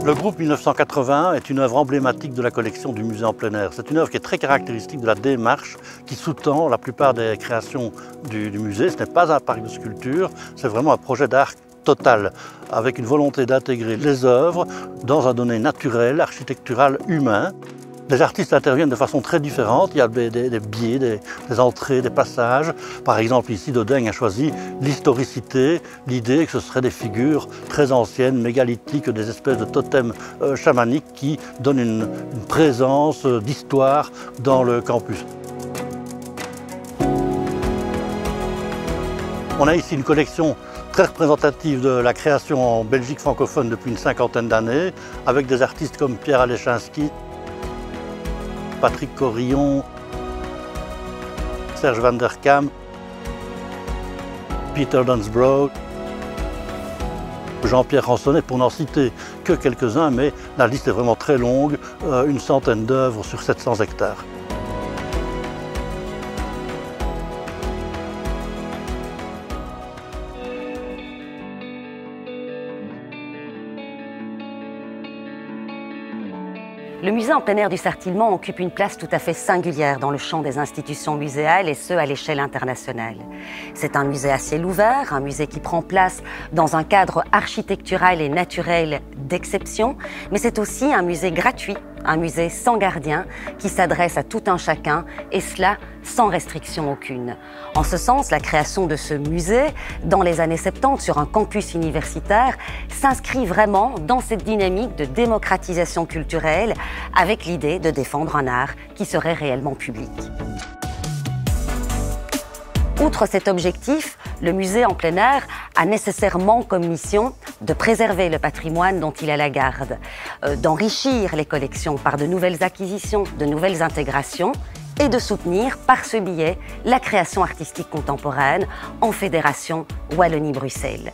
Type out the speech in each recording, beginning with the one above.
Le groupe 1980 est une œuvre emblématique de la collection du musée en plein air. C'est une œuvre qui est très caractéristique de la démarche qui sous-tend la plupart des créations du musée. Ce n'est pas un parc de sculpture, c'est vraiment un projet d'art total, avec une volonté d'intégrer les œuvres dans un domaine naturel, architectural, humain. Les artistes interviennent de façon très différente. Il y a des biais, des entrées, des passages. Par exemple, ici, Doding a choisi l'historicité, l'idée que ce seraient des figures très anciennes, mégalithiques, des espèces de totems chamaniques qui donnent une présence d'histoire dans le campus. On a ici une collection très représentative de la création en Belgique francophone depuis une cinquantaine d'années, avec des artistes comme Pierre Alechinsky, Patrick Corillon, Serge Van der Kam, Peter Dunsbrough, Jean-Pierre Ransonnet, pour n'en citer que quelques-uns, mais la liste est vraiment très longue, une centaine d'œuvres sur 700 hectares. Le musée en plein air du Sartillement occupe une place tout à fait singulière dans le champ des institutions muséales et ce, à l'échelle internationale. C'est un musée à ciel ouvert, un musée qui prend place dans un cadre architectural et naturel d'exception, mais c'est aussi un musée gratuit, un musée sans gardien qui s'adresse à tout un chacun et cela sans restriction aucune. En ce sens, la création de ce musée dans les années 70 sur un campus universitaire s'inscrit vraiment dans cette dynamique de démocratisation culturelle avec l'idée de défendre un art qui serait réellement public. Outre cet objectif, le musée en plein air a nécessairement comme mission de préserver le patrimoine dont il a la garde, d'enrichir les collections par de nouvelles acquisitions, de nouvelles intégrations et de soutenir par ce biais la création artistique contemporaine en fédération Wallonie-Bruxelles.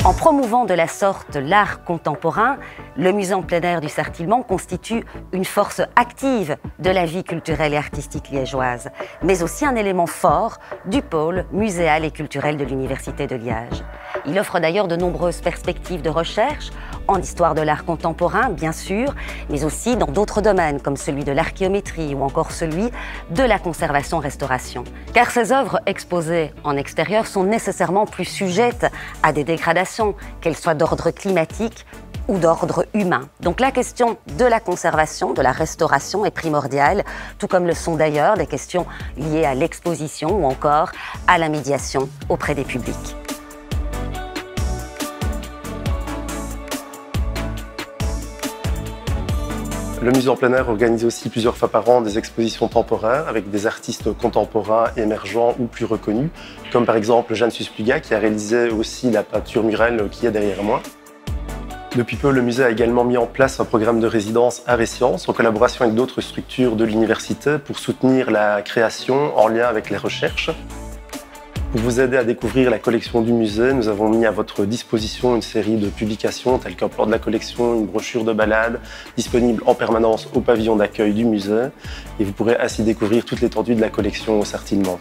En promouvant de la sorte l'art contemporain, le musée en plein air du Sartillement constitue une force active de la vie culturelle et artistique liégeoise, mais aussi un élément fort du pôle muséal et culturel de l'Université de Liège. Il offre d'ailleurs de nombreuses perspectives de recherche, en histoire de l'art contemporain, bien sûr, mais aussi dans d'autres domaines, comme celui de l'archéométrie ou encore celui de la conservation-restauration. Car ces œuvres exposées en extérieur sont nécessairement plus sujettes à des dégradations, qu'elles soient d'ordre climatique ou d'ordre humain. Donc la question de la conservation, de la restauration est primordiale, tout comme le sont d'ailleurs des questions liées à l'exposition ou encore à la médiation auprès des publics. Le musée en plein air organise aussi plusieurs fois par an des expositions temporaires avec des artistes contemporains, émergents ou plus reconnus, comme par exemple Jeanne Suspluga qui a réalisé aussi la peinture murale qui est derrière moi. Depuis peu, le musée a également mis en place un programme de résidence Arts et Sciences en collaboration avec d'autres structures de l'université pour soutenir la création en lien avec les recherches. Pour vous aider à découvrir la collection du musée, nous avons mis à votre disposition une série de publications telles qu'un plan de la collection, une brochure de balade, disponible en permanence au pavillon d'accueil du musée. Et vous pourrez ainsi découvrir toute l'étendue de la collection au Sartillement.